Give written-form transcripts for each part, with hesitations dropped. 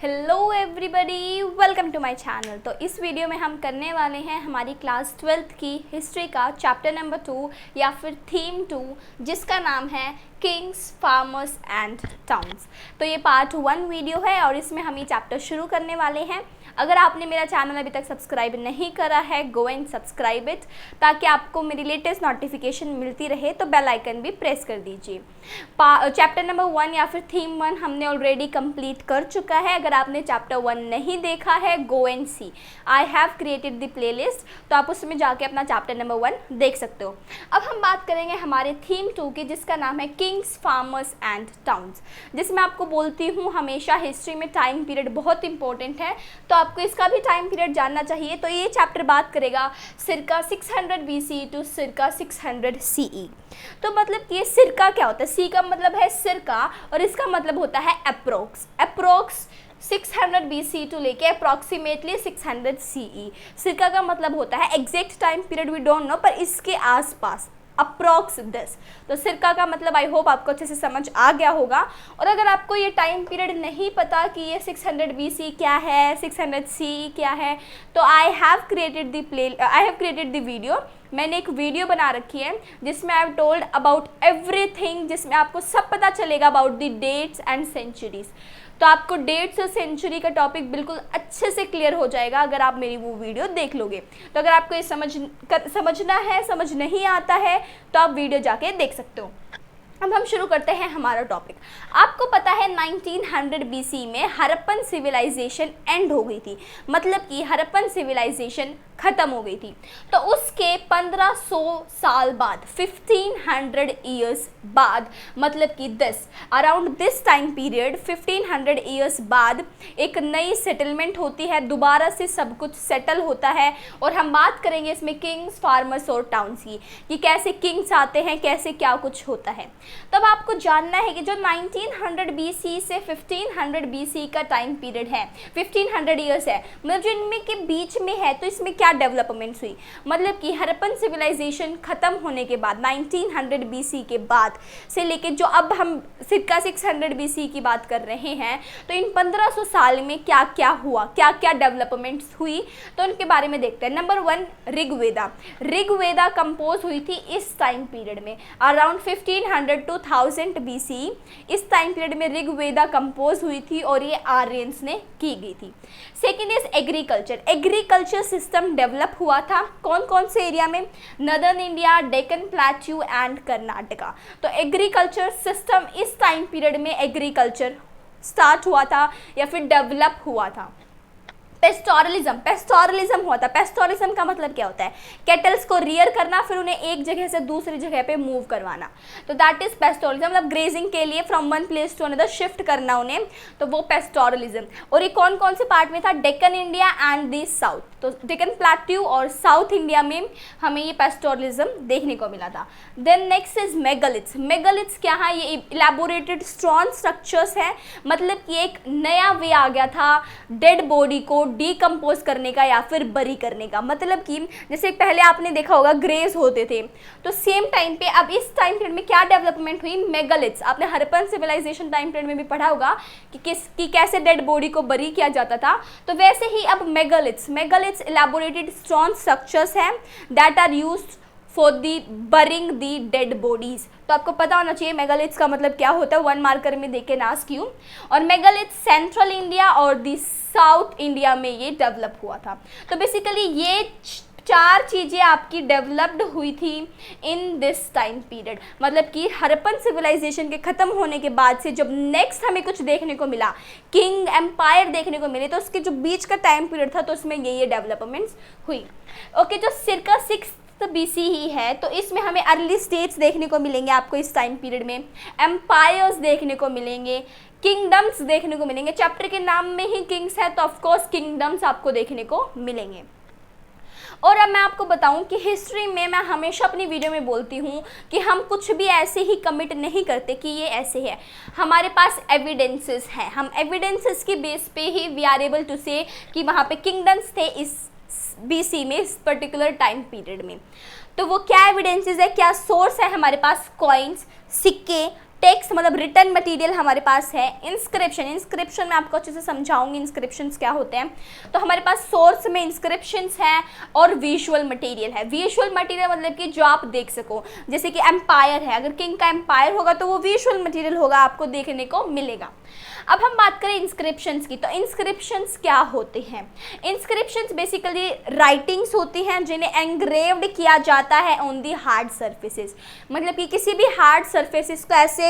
Hello everybody, welcome to my channel. तो इस video में हम करने वाले हैं हमारी क्लास 12th की हिस्ट्री का चैप्टर नंबर 2 या फिर थीम 2, जिसका नाम है किंग्स, फार्मर्स एंड टाउन्स। तो ये पार्ट 1 वीडियो है और इसमें हम ये चैप्टर शुरू करने वाले हैं। अगर आपने मेरा चैनल अभी तक सब्सक्राइब नहीं करा है, गो एंड सब्सक्राइब इट, ताकि आपको मेरी लेटेस्ट नोटिफिकेशन मिलती रहे। तो बेल आइकन भी प्रेस कर दीजिए। चैप्टर नंबर 1 या फिर थीम 1 हमने ऑलरेडी कंप्लीट कर चुका है। अगर आपने चैप्टर 1 नहीं देखा है, go and see, I have created the playlist, तो आप उसमें जाके अपना चैप्टर नंबर 1 देख सकते हो। अब हम बात करेंगे हमारे थीम 2 की, जिसका नाम है किंग्स, फार्मर्स एंड टाउन्स, जिसमें आपको बोलती हूँ हमेशा हिस्ट्री में टाइम पीरियड बहुत इंपॉर्टेंट है, तो आपको इसका भी टाइम पीरियड जानना चाहिए। तो ये चैप्टर बात करेगा सिरका 600 BC टू सिरका 600 CE। तो मतलब ये सिरका क्या होता है? सी का मतलब है सिरका और इसका मतलब होता है अप्रोक्स 600 BC टू लेके अप्रॉक्सीमेटली 600 CE। सिरका का मतलब होता है exact time period we don't know, पर इसके आसपास अप्रॉक्स 10। तो सिरका का मतलब आई होप आपको अच्छे से समझ आ गया होगा। और अगर आपको ये टाइम पीरियड नहीं पता कि ये 600 BC क्या है, 600 CE क्या है, तो I have created the video. मैंने एक वीडियो बना रखी है जिसमें I have told about everything, जिसमें आपको सब पता चलेगा about the dates and centuries. तो आपको डेट्स और सेंचुरी का टॉपिक बिल्कुल अच्छे से क्लियर हो जाएगा अगर आप मेरी वो वीडियो देख लोगे। तो अगर आपको ये समझना है, समझ नहीं आता है, तो आप वीडियो जाके देख सकते हो। अब हम शुरू करते हैं हमारा टॉपिक। आपको पता है 1900 BC में हड़प्पन सिविलाइजेशन एंड हो गई थी, मतलब कि हड़प्पन सिविलाइजेशन ख़त्म हो गई थी। तो उसके 1500 साल बाद, 1500 ईयर्स बाद, मतलब कि around this time period 1500 years बाद एक नई सेटलमेंट होती है, दोबारा से सब कुछ सेटल होता है। और हम बात करेंगे इसमें किंग्स, फार्मर्स और टाउन्स की, कि कैसे किंग्स आते हैं, कैसे क्या कुछ होता है। तब आपको जानना है कि जो 1900 BC से 1500 BC का टाइम पीरियड है, 1500 ईयर्स है, मतलब जो इनमें के बीच में है, तो इसमें क्या डेवलपमेंट्स हुई। मतलब कि हड़प्पन सिविलाइजेशन ख़त्म होने के बाद 1900 BC के बाद से लेके जो अब हम सिरका 600 BC की बात कर रहे हैं, तो इन 1500 साल में क्या क्या हुआ, क्या क्या डेवलपमेंट्स हुई, तो उनके बारे में देखते हैं। नंबर 1, ऋग्वेदा कंपोज हुई थी इस टाइम पीरियड में, अराउंड 1500 टू 1000 BC। इस टाइम पीरियड में ऋग्वेदा कंपोज हुई थी और ये आर्यंस ने की गई थी। Second is agriculture system develop हुआ था। कौन कौन से एरिया में? Northern India, Deccan plateau and Karnataka. तो एग्रीकल्चर सिस्टम इस टाइम पीरियड में एग्रीकल्चर स्टार्ट हुआ था या फिर डेवलप हुआ था। पेस्टोरलिज्म हुआ था। पेस्टोरलिज्म का मतलब क्या होता है? कैटल्स को रियर करना, फिर उन्हें एक जगह से दूसरी जगह पे मूव करवाना, तो दैट इज पेस्टोरलिज्म। मतलब ग्रेजिंग के लिए from one place to another shift करना उन्हें, तो वो पेस्टोरलिज्म। और ये कौन कौन से पार्ट में था? Deccan India and the south. तो डेक्कन प्लेट्यू और साउथ इंडिया में हमें ये पेस्टोरलिज्म देखने को मिला था। देन नेक्स्ट इज मेगालिथ्स क्या है? ये इलेबोरेटेड स्टोन स्ट्रक्चर्स है, मतलब कि एक नया वे आ गया था डेड बॉडी को डीकम्पोज करने का या फिर बरी करने का। मतलब कि जैसे पहले आपने देखा होगा ग्रेव्स होते थे, तो सेम टाइम पे अब इस टाइम पीरियड में क्या डेवलपमेंट हुई? मेगालिथ्स। आपने हड़प्पन सिविलाइजेशन टाइम पीरियड में भी पढ़ा होगा कि कैसे डेड बॉडी को बरी किया जाता था, तो वैसे ही अब मेगालिथ्स इलेबोरेटेड स्टोन स्ट्रक्चर्स हैं that are used for the burying the dead bodies. तो आपको पता होना चाहिए मेगालिथ्स का मतलब क्या होता है, 1 मार्कर में देखे ना क्यों। और मेगालिथ्स सेंट्रल इंडिया और दी साउथ इंडिया में ये डेवलप हुआ था। तो बेसिकली ये 4 चीज़ें आपकी डेवलप्ड हुई थी इन दिस टाइम पीरियड। मतलब कि हड़प्पन सिविलाइजेशन के ख़त्म होने के बाद से जब नेक्स्ट हमें कुछ देखने को मिला, किंग एम्पायर देखने को मिले, तो उसके जो बीच का टाइम पीरियड था, तो उसमें ये डेवलपमेंट्स हुई। ओके, जो सिरका 6 BC ही है, तो इसमें हमें अर्ली स्टेट्स देखने को मिलेंगे आपको इस टाइम पीरियड में, एम्पायर्स देखने को मिलेंगे, किंगडम्स देखने को मिलेंगे। चैप्टर के नाम में ही किंग्स है, तो ऑफकोर्स किंगडम्स आपको देखने को मिलेंगे। और अब मैं आपको बताऊं कि हिस्ट्री में मैं हमेशा अपनी वीडियो में बोलती हूं कि हम कुछ भी ऐसे ही कमिट नहीं करते कि ये ऐसे है। हमारे पास एविडेंसेस हैं, हम एविडेंसेस की बेस पे ही वी आर एबल टू से कि वहाँ पे किंगडम्स थे इस BC में, इस पर्टिकुलर टाइम पीरियड में। तो वो क्या एविडेंसेस है, क्या सोर्स है हमारे पास? कॉइन्स, सिक्के, टेक्स्ट मतलब रिटन मटेरियल हमारे पास है। इंस्क्रिप्शन मैं आपको अच्छे से समझाऊंगी इंस्क्रिप्शंस क्या होते हैं। तो हमारे पास सोर्स में इंस्क्रिप्शंस है और विजुअल मटेरियल है। विजुअल मटेरियल मतलब कि जो आप देख सको, जैसे कि एम्पायर है, अगर किंग का एम्पायर होगा तो वो विजुअल मटेरियल होगा, आपको देखने को मिलेगा। अब हम बात करें इंस्क्रिप्शंस की, तो इंस्क्रिप्शंस क्या होते हैं? इंस्क्रिप्शंस बेसिकली राइटिंग्स होती हैं जिन्हें एंग्रेव्ड किया जाता है ऑन दी हार्ड सर्फेसेस, मतलब कि किसी भी हार्ड सर्फेसेस को ऐसे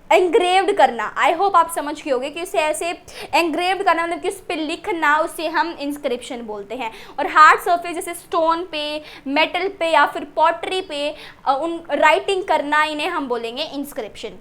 एंग्रेव्ड करना। आई होप आप समझ गए होंगे कि उसे ऐसे एंग्रेव्ड करना मतलब कि उस पर लिखना, उसे हम इंस्क्रिप्शन बोलते हैं। और हार्ड सरफेस जैसे स्टोन पे, मेटल पे या फिर पॉटरी पे उन राइटिंग करना, इन्हें हम बोलेंगे इंस्क्रिप्शन।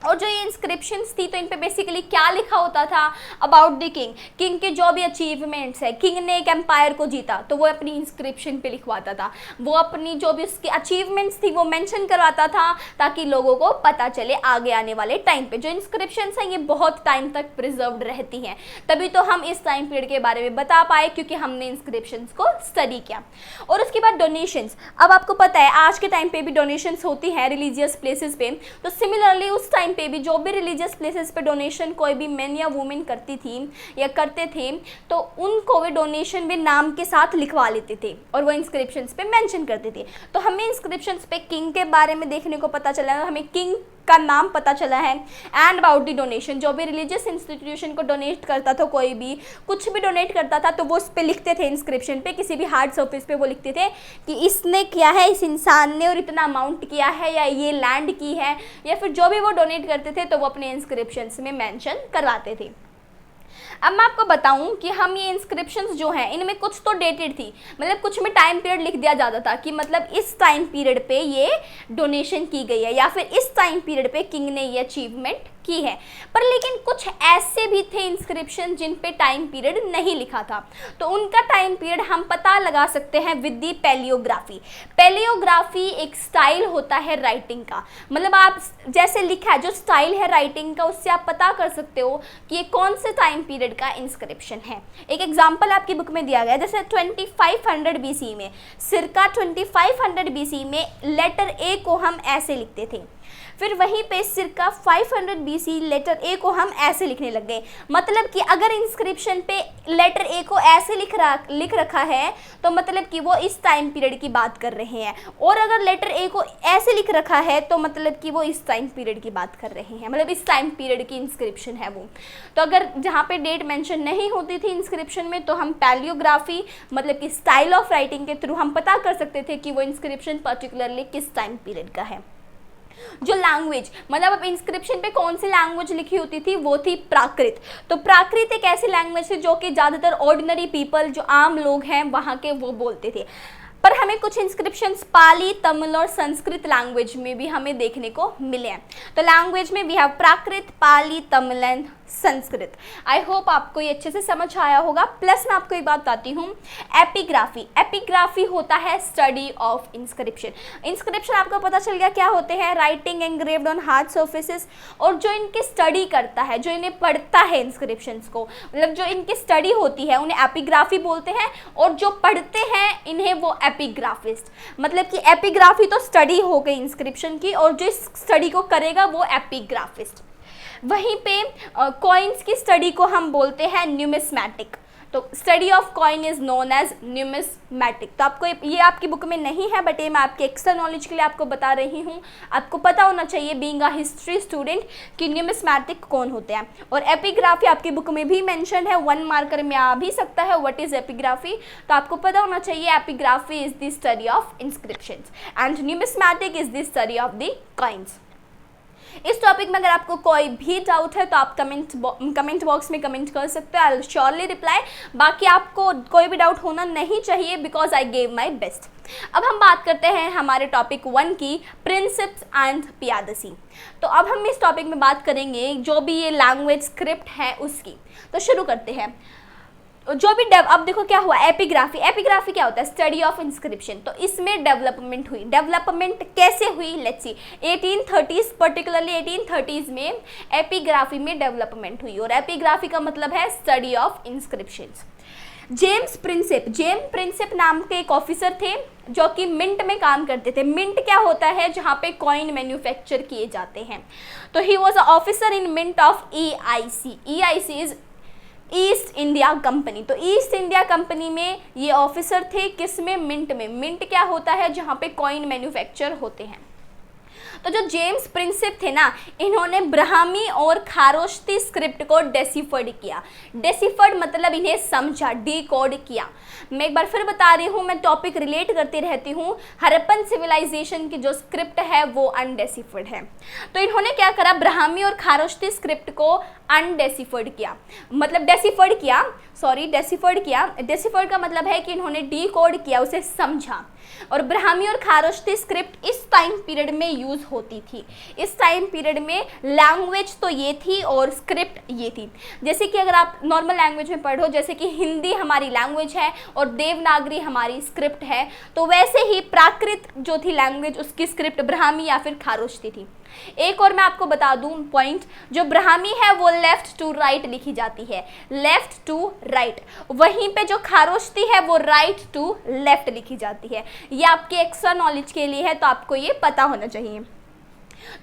और जो ये इंस्क्रिप्शंस थी तो इन पे बेसिकली क्या लिखा होता था? अबाउट द किंग के जो भी अचीवमेंट्स है, किंग ने एक एम्पायर को जीता तो वो अपनी इंस्क्रिप्शन पे लिखवाता था, वो अपनी जो भी उसकी अचीवमेंट्स थी वो मेंशन करवाता था ताकि लोगों को पता चले आगे आने वाले टाइम पे। जो इंस्क्रिप्शंस हैं ये बहुत टाइम तक प्रिजर्व्ड रहती हैं, तभी तो हम इस टाइम पीरियड के बारे में बता पाए क्योंकि हमने इंस्क्रिप्शंस को स्टडी किया। और उसके बाद डोनेशंस। अब आपको पता है आज के टाइम पे भी डोनेशंस होती है रिलीजियस प्लेसेस पे, तो सिमिलरली उस टाइम पे भी जो भी रिलीजियस प्लेसेस पे डोनेशन कोई भी मैन या वुमेन करती थी या करते थे तो उनको वे डोनेशन भी नाम के साथ लिखवा लेते थे और वो इंस्क्रिप्शंस पे मेंशन करते थे। तो हमें इंस्क्रिप्शंस पे किंग के बारे में देखने को पता चला, हमें किंग का नाम पता चला है। एंड अबाउट द डोनेशन, जो भी रिलीजियस इंस्टीट्यूशन को डोनेट करता था, कोई भी कुछ भी डोनेट करता था तो वो उस पर लिखते थे इंस्क्रिप्शन पे, किसी भी हार्ड सरफेस पे वो लिखते थे कि इसने किया है, इस इंसान ने और इतना अमाउंट किया है या ये लैंड की है, या फिर जो भी वो डोनेट करते थे तो वो अपने इंस्क्रिप्शंस में मेंशन करवाते थे। अब मैं आपको बताऊं कि हम ये इंस्क्रिप्शंस जो हैं इनमें कुछ तो डेटेड थी, मतलब कुछ में टाइम पीरियड लिख दिया जाता था कि मतलब इस टाइम पीरियड पे ये डोनेशन की गई है या फिर इस टाइम पीरियड पे किंग ने ये अचीवमेंट की है। पर लेकिन कुछ ऐसे भी थे इंस्क्रिप्शन जिन पे टाइम पीरियड नहीं लिखा था, तो उनका टाइम पीरियड हम पता लगा सकते हैं विद दी पैलियोग्राफी। पैलियोग्राफी एक स्टाइल होता है राइटिंग का, मतलब आप जैसे लिखा है जो स्टाइल है राइटिंग का उससे आप पता कर सकते हो कि ये कौन से टाइम पीरियड का इंस्क्रिप्शन है। एक एग्जाम्पल आपकी बुक में दिया गया है, जैसे 2500 BC में, सिरका 2500 BC में लेटर ए को हम ऐसे लिखते थे, फिर वहीं पे सिरका 500 BC लेटर ए को हम ऐसे लिखने लग गए। मतलब कि अगर इंस्क्रिप्शन पे लेटर ए को ऐसे लिख रखा है तो मतलब कि वो इस टाइम पीरियड की बात कर रहे हैं, और अगर लेटर ए को ऐसे लिख रखा है तो मतलब कि वो इस टाइम पीरियड की बात कर रहे हैं, मतलब इस टाइम पीरियड की इंस्क्रिप्शन है वो। तो अगर जहाँ पे डेट मेंशन नहीं होती थी इंस्क्रिप्शन में तो हम पैलियोग्राफी मतलब कि स्टाइल ऑफ राइटिंग के थ्रू हम पता कर सकते थे कि वो इंस्क्रिप्शन पर्टिकुलरली किस टाइम पीरियड का है। जो लैंग्वेज, मतलब अब इंस्क्रिप्शन पे कौन सी लैंग्वेज लिखी होती थी, वो थी प्राकृत। तो प्राकृत एक ऐसी लैंग्वेज थी जो कि ज़्यादातर ऑर्डिनरी पीपल जो आम लोग हैं वहाँ के वो बोलते थे। पर हमें कुछ इंस्क्रिप्शंस पाली, तमिल और संस्कृत लैंग्वेज में भी हमें देखने को मिले हैं। तो लैंग्वेज में we have Prakrit, Pali, Tamil and Sanskrit. I hope आपको ये अच्छे से समझ आया होगा। प्लस मैं आपको एक बात बताती हूँ, एपिग्राफी। एपिग्राफी होता है स्टडी ऑफ इंस्क्रिप्शन। इंस्क्रिप्शन आपको पता चल गया क्या होते हैं, राइटिंग एंग्रेव्ड ऑन हार्ड सर्फेसेस। और जो इनकी स्टडी करता है, जो इन्हें पढ़ता है इंस्क्रिप्शंस को, मतलब जो इनकी स्टडी होती है उन्हें एपिग्राफी बोलते हैं, और जो पढ़ते हैं इन्हें वो एपिग्राफिस्ट। मतलब कि एपिग्राफी तो स्टडी हो गई इंस्क्रिप्शन की, और जो इस स्टडी को करेगा वो एपिग्राफिस्ट। वहीं पे कॉइन्स की स्टडी को हम बोलते हैं न्यूमिस्मैटिक। तो study of coin is known as numismatic. तो आपको ये आपकी बुक में नहीं है, बट ये मैं आपके एक्स्ट्रा नॉलेज के लिए आपको बता रही हूँ। आपको पता होना चाहिए बीइंग अ हिस्ट्री स्टूडेंट कि न्यूमिस्मैटिक कौन होते हैं। और एपिग्राफी आपकी बुक में भी मेंशन है, 1 मार्कर में आ भी सकता है व्हाट इज एपिग्राफी। तो आपको पता होना चाहिए epigraphy is the study of inscriptions and numismatic is the study of the coins. इस टॉपिक में अगर आपको कोई भी डाउट है तो आप कमेंट बॉक्स में कमेंट कर सकते हो, आई विल श्योरली रिप्लाई। बाकी आपको कोई भी डाउट होना नहीं चाहिए because I gave my best. अब हम बात करते हैं हमारे टॉपिक 1 की, प्रिंसिप्स एंड पियादसी। तो अब हम इस टॉपिक में बात करेंगे जो भी ये लैंग्वेज स्क्रिप्ट है उसकी। तो शुरू करते हैं। जो भी अब देखो क्या हुआ, एपिग्राफी। एपिग्राफी क्या होता है, स्टडी ऑफ इंस्क्रिप्शन। तो इसमें डेवलपमेंट हुई। डेवलपमेंट कैसे हुई, let's see. 1830s, particularly 1830s में एपिग्राफी में डेवलपमेंट हुई, और एपिग्राफी का मतलब है study of inscriptions. James Prinsep नाम के एक ऑफिसर थे जो कि मिंट में काम करते थे। मिंट क्या होता है? जहाँ पे कॉइन मैन्युफैक्चर किए जाते हैं। तो he was a officer in mint of EIC। EIC is East India Company. तो ईस्ट इंडिया कंपनी में ये ऑफिसर थे, किसमें? मिंट में। मिंट क्या होता है? जहाँ पे कॉइन मैन्युफैक्चर होते हैं। तो जो जेम्स प्रिंसेप थे ना, इन्होंने ब्राह्मी और खारोश्ती स्क्रिप्ट को डेसिफर्ड किया। डेसिफर्ड मतलब इन्हें समझा, डिकोड किया। मैं एक बार फिर बता रही हूँ, मैं टॉपिक रिलेट करती रहती हूँ। हड़प्पन सिविलाइजेशन की जो स्क्रिप्ट है वो अनडेसिफर्ड है। तो इन्होंने क्या करा? ब्राह्मी और खारोश्ती स्क्रिप्ट को अनडेसिफर्ड किया, मतलब डेसिफर्ड किया, सॉरी डेसिफर्ड किया। डेसिफर्ड का मतलब है कि इन्होंने डिकोड किया, उसे समझा। और ब्राह्मी और खारोश्ती स्क्रिप्ट इस टाइम पीरियड में यूज होती थी। इस टाइम पीरियड में लैंग्वेज तो ये थी और स्क्रिप्ट ये थी। जैसे कि अगर आप नॉर्मल लैंग्वेज में पढ़ो, जैसे कि हिंदी हमारी लैंग्वेज है और देवनागरी हमारी स्क्रिप्ट है, तो वैसे ही प्राकृत जो थी लैंग्वेज, उसकी स्क्रिप्ट ब्राह्मी या फिर खारोश्ती थी। एक और मैं आपको बता दूं पॉइंट, जो ब्राह्मी है वो लेफ्ट टू राइट लिखी जाती है, लेफ्ट टू राइट। वहीं पे जो खारोश्ती है वो राइट टू लेफ्ट लिखी जाती है। ये आपके एक्स्ट्रा नॉलेज के लिए है, तो आपको ये पता होना चाहिए।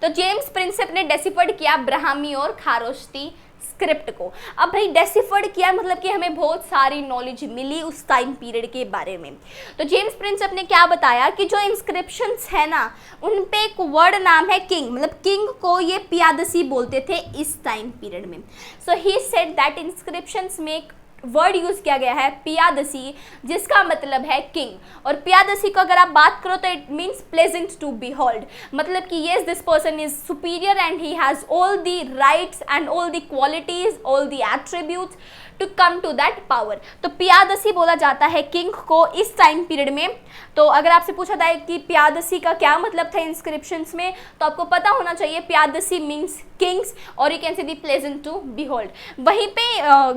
तो जेम्स प्रिंसेप ने डेसिफर्ड किया ब्राह्मी और खारोश्ती स्क्रिप्ट को। अब भाई डेसिफर्ड किया मतलब कि हमें बहुत सारी नॉलेज मिली उस टाइम पीरियड के बारे में। तो जेम्स प्रिंसेप ने क्या बताया कि जो इंस्क्रिप्शंस है ना, उन पे एक वर्ड नाम है किंग, मतलब किंग को ये पियादसी बोलते थे इस टाइम पीरियड में। सो ही सेड दैट इंस्क्रिप्शंस में वर्ड यूज किया गया है पियादसी, जिसका मतलब है किंग। और पियादसी को अगर आप बात करो तो it means pleasant to behold, मतलब कि yes this person is superior and he has all the rights and all the qualities, all the attributes to come to that power. तो पियादसी बोला जाता है किंग को इस टाइम पीरियड में। तो अगर आपसे पूछा जाए कि पियादसी का क्या मतलब था इंस्क्रिप्शंस में, तो आपको पता होना चाहिए पियादसी मीन्स किंग्स और you can see the pleasant to behold. वहीं पे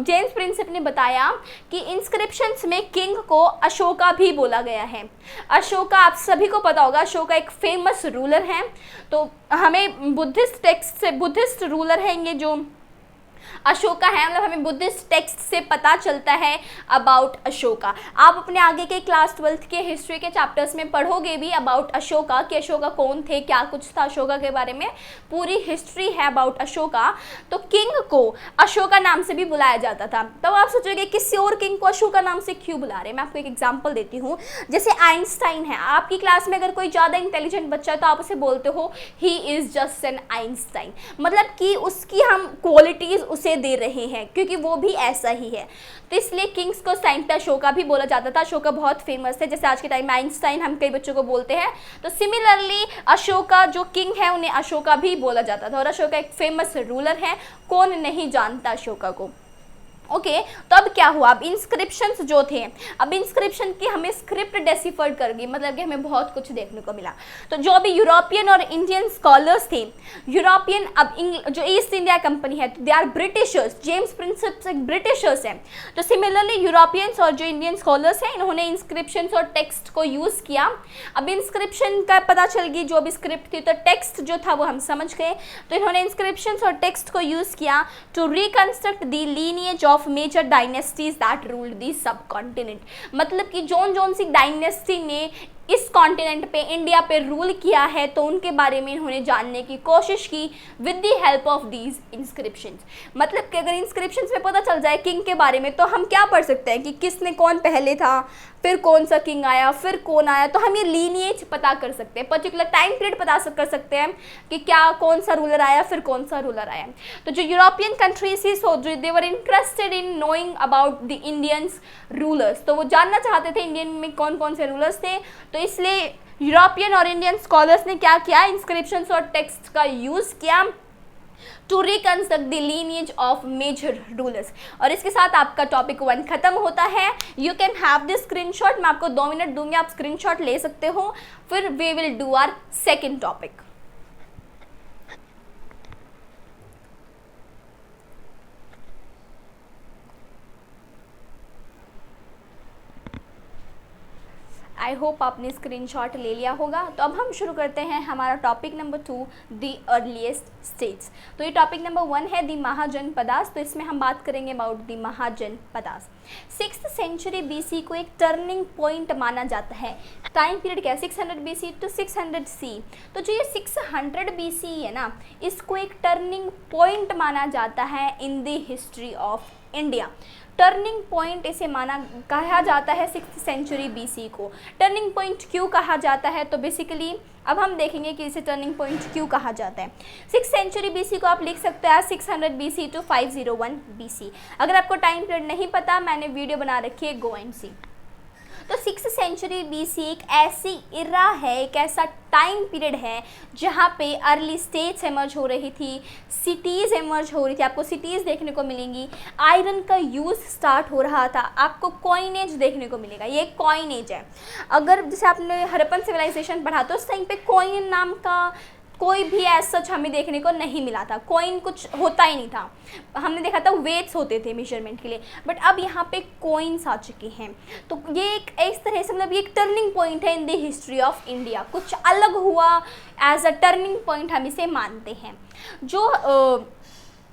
जेम्स प्रिंसेप ने बताया कि इंस्क्रिप्शंस में किंग को अशोका भी बोला गया है। अशोका आप सभी को पता होगा, अशोका एक फेमस रूलर हैं। तो हमें बुद्धिस्ट टेक्स्ट से, बुद्धिस्ट रूलर हैं ये जो अशोका है, मतलब हमें बुद्धिस्ट टेक्स्ट से पता चलता है अबाउट अशोका। आप अपने आगे के क्लास 12th के हिस्ट्री के चैप्टर्स में पढ़ोगे भी अबाउट अशोका कि अशोका कौन थे, क्या कुछ था अशोका के बारे में, पूरी हिस्ट्री है अबाउट अशोका। तो किंग को अशोका नाम से भी बुलाया जाता था। तब आप सोचोगे किसी और किंग को अशोका नाम से क्यों बुला रहे हैं। मैं आपको एक एग्जाम्पल देती हूँ। जैसे आइंस्टाइन है, आपकी क्लास में अगर कोई ज़्यादा इंटेलिजेंट बच्चा है तो आप उसे बोलते हो he is just an Einstein, मतलब कि उसकी हम क्वालिटीज़ उसे दे रहे हैं क्योंकि वो भी ऐसा ही है। तो इसलिए किंग्स को उस टाइम पे अशोका भी बोला जाता था। अशोका बहुत फेमस थे, जैसे आज के टाइम में आइंस्टाइन हम कई बच्चों को बोलते हैं, तो सिमिलरली अशोका जो किंग है उन्हें अशोका भी बोला जाता था। और अशोका एक फेमस रूलर है, कौन नहीं जानता अशोका को। ओके, तो अब क्या हुआ, अब इंस्क्रिप्शंस जो थे, अब इंस्क्रिप्शन की हमें स्क्रिप्ट डेसिफर्ड कर गई, मतलब कि हमें बहुत कुछ देखने को मिला। तो जो अभी यूरोपियन और इंडियन स्कॉलर्स थे, यूरोपियन अब जो ईस्ट इंडिया कंपनी है they are Britishers, James Prinsep एक ब्रिटिशर्स हैं। तो सिमिलरली यूरोपियंस और जो इंडियन स्कॉलर्स हैं, इन्होंने इंस्क्रिप्शंस और टेक्स्ट को यूज़ किया। अब इंस्क्रिप्शन का पता चल गई जो भी स्क्रिप्ट थी, तो टेक्स्ट जो था वो हम समझ गए। तो इन्होंने इंस्क्रिप्शंस और टेक्स्ट को यूज़ किया to reconstruct the lineage of major dynasties that ruled the subcontinent, मतलब कि जौन सी डायनेस्टी ने इस कॉन्टिनेंट पे, इंडिया पे रूल किया है, तो उनके बारे में इन्होंने जानने की कोशिश की with the help of these inscriptions. मतलब कि अगर इंस्क्रिप्शंस में पता चल जाए किंग के बारे में, तो हम क्या पढ़ सकते हैं कि किसने, कौन पहले था, फिर कौन सा किंग आया, फिर कौन आया, तो हम ये लीनिएज पता कर सकते हैं, पर्टिकुलर टाइम पीरियड पता कर सकते हैं कि क्या कौन सा रूलर आया, फिर कौन सा रूलर आया। तो जो यूरोपियन कंट्रीज थी, so they were interested in knowing about the Indians rulers, तो वो जानना चाहते थे इंडियन में कौन कौन से रूलर्स थे। तो इसलिए यूरोपियन और इंडियन स्कॉलर्स ने क्या किया, इंस्क्रिप्शंस और टेक्स्ट का यूज़ किया to reconstruct the lineage of major rulers. और इसके साथ आपका टॉपिक 1 खत्म होता है। You can have this screenshot, मैं आपको 2 मिनट दूंगी, आप स्क्रीनशॉट ले सकते हो, फिर we will do our second topic. I hope आपने स्क्रीनशॉट ले लिया होगा। तो अब हम शुरू करते हैं हमारा topic number 2, the earliest states. तो ये टॉपिक नंबर 1 है द महाजनपदास। तो इसमें हम बात करेंगे about the Mahajanapadas. 6th century BC को एक टर्निंग पॉइंट माना जाता है। टाइम पीरियड क्या है? 600 बीसी टू 600 सी। तो जो ये 600 बीसी है ना, इसको एक टर्निंग पॉइंट माना जाता है in the history of India. Turning point इसे कहा जाता है 6th सेंचुरी बीसी को। टर्निंग पॉइंट क्यों कहा जाता है? तो बेसिकली अब हम देखेंगे कि इसे टर्निंग पॉइंट क्यों कहा जाता है। 6th सेंचुरी बीसी को आप लिख सकते हैं 600 बीसी टू 501 बीसी। अगर आपको टाइम पीरियड नहीं पता, मैंने वीडियो बना रखी है, गो एंड सी। तो 6th सेंचुरी बीसी एक ऐसी इरा है, एक ऐसा टाइम पीरियड है जहाँ पे अर्ली स्टेट्स एमर्ज हो रही थी, सिटीज़ एमर्ज हो रही थी। आपको सिटीज़ देखने को मिलेंगी, आयरन का यूज़ स्टार्ट हो रहा था, आपको कॉइनेज देखने को मिलेगा। ये एक कॉइनेज है। अगर जैसे आपने हड़प्पन सिविलाइजेशन पढ़ा तो उस टाइम पे कॉइन नाम का कोई भी एज सच हमें देखने को नहीं मिला था। कॉइन कुछ होता ही नहीं था। हमने देखा था वेट्स होते थे मेजरमेंट के लिए, बट अब यहाँ पे कॉइन्स आ चुके हैं। तो ये एक इस तरह से मतलब ये एक टर्निंग पॉइंट है in the history of India. कुछ अलग हुआ, एज अ टर्निंग पॉइंट हम इसे मानते हैं। जो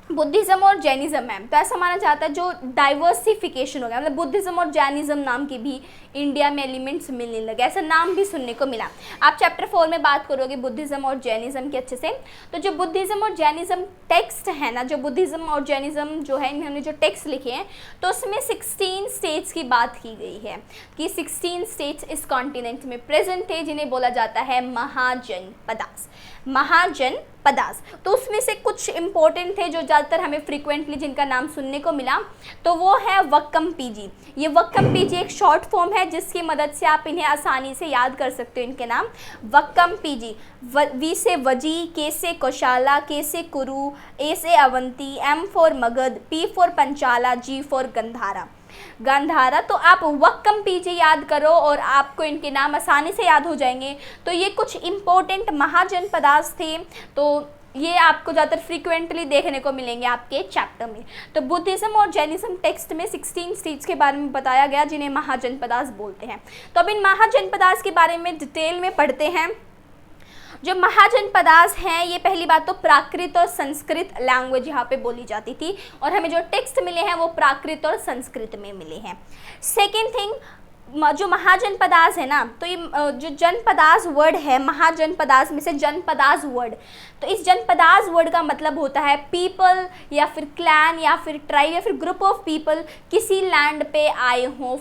बुद्धिज़्म और जैनिज़्म है, तो ऐसा माना जाता है जो डाइवर्सिफिकेशन हो गया, मतलब बुद्धिज़्म और जैनिज़्म नाम के भी इंडिया में एलिमेंट्स मिलने लगे। ऐसा नाम भी सुनने को मिला। आप चैप्टर 4 में बात करोगे बुद्धिज़्म और जैनिज़्म के अच्छे से। तो जो बुद्धिज़्म और जैनिज़्म टेक्स्ट है ना, जो बुद्धिज़्म और जैनिज़्म जो है, इन्होंने जो टेक्स्ट लिखे हैं, तो उसमें 16 स्टेट्स की बात की गई है कि 16 स्टेट्स इस कॉन्टिनेंट में प्रेजेंट है, जिन्हें बोला जाता है महाजनपदास। महाजनपदास। तो उसमें से कुछ इंपॉर्टेंट थे जो ज़्यादातर हमें फ्रीक्वेंटली जिनका नाम सुनने को मिला, तो वो है वक्कम पीजी। ये वक्कम पीजी एक शॉर्ट फॉर्म है जिसकी मदद से आप इन्हें आसानी से याद कर सकते हो। इनके नाम वक्कम पीजी। वी से वजी, के से कौशाला, के से कुरु, ए से Avanti, M for Magadha, P for Panchala, G for Gandhara. तो आप वक्कम पीजी याद करो और आपको इनके नाम आसानी से याद हो जाएंगे। तो ये कुछ इम्पोर्टेंट महाजनपदास थे, तो ये आपको ज़्यादातर फ्रीक्वेंटली देखने को मिलेंगे आपके चैप्टर में। तो बुद्धिज़्म और जैनिज़्म टेक्स्ट में 16 स्टेट्स के बारे में बताया गया जिन्हें महाजनपदास बोलते हैं। तो अब इन महाजनपदास के बारे में डिटेल में पढ़ते हैं। जो महाजनपदास हैं, ये पहली बात तो प्राकृत और संस्कृत लैंग्वेज यहाँ पे बोली जाती थी, और हमें जो टेक्स्ट मिले हैं वो प्राकृत और संस्कृत में मिले हैं। सेकेंड थिंग, जो महाजनपदास है ना, तो ये जो जनपदास वर्ड है, महाजनपदास में से जनपदास वर्ड, तो इस जनपदास वर्ड का मतलब होता है पीपल या फिर क्लैन या फिर ट्राइब या फिर ग्रुप ऑफ पीपल किसी लैंड पे आए हों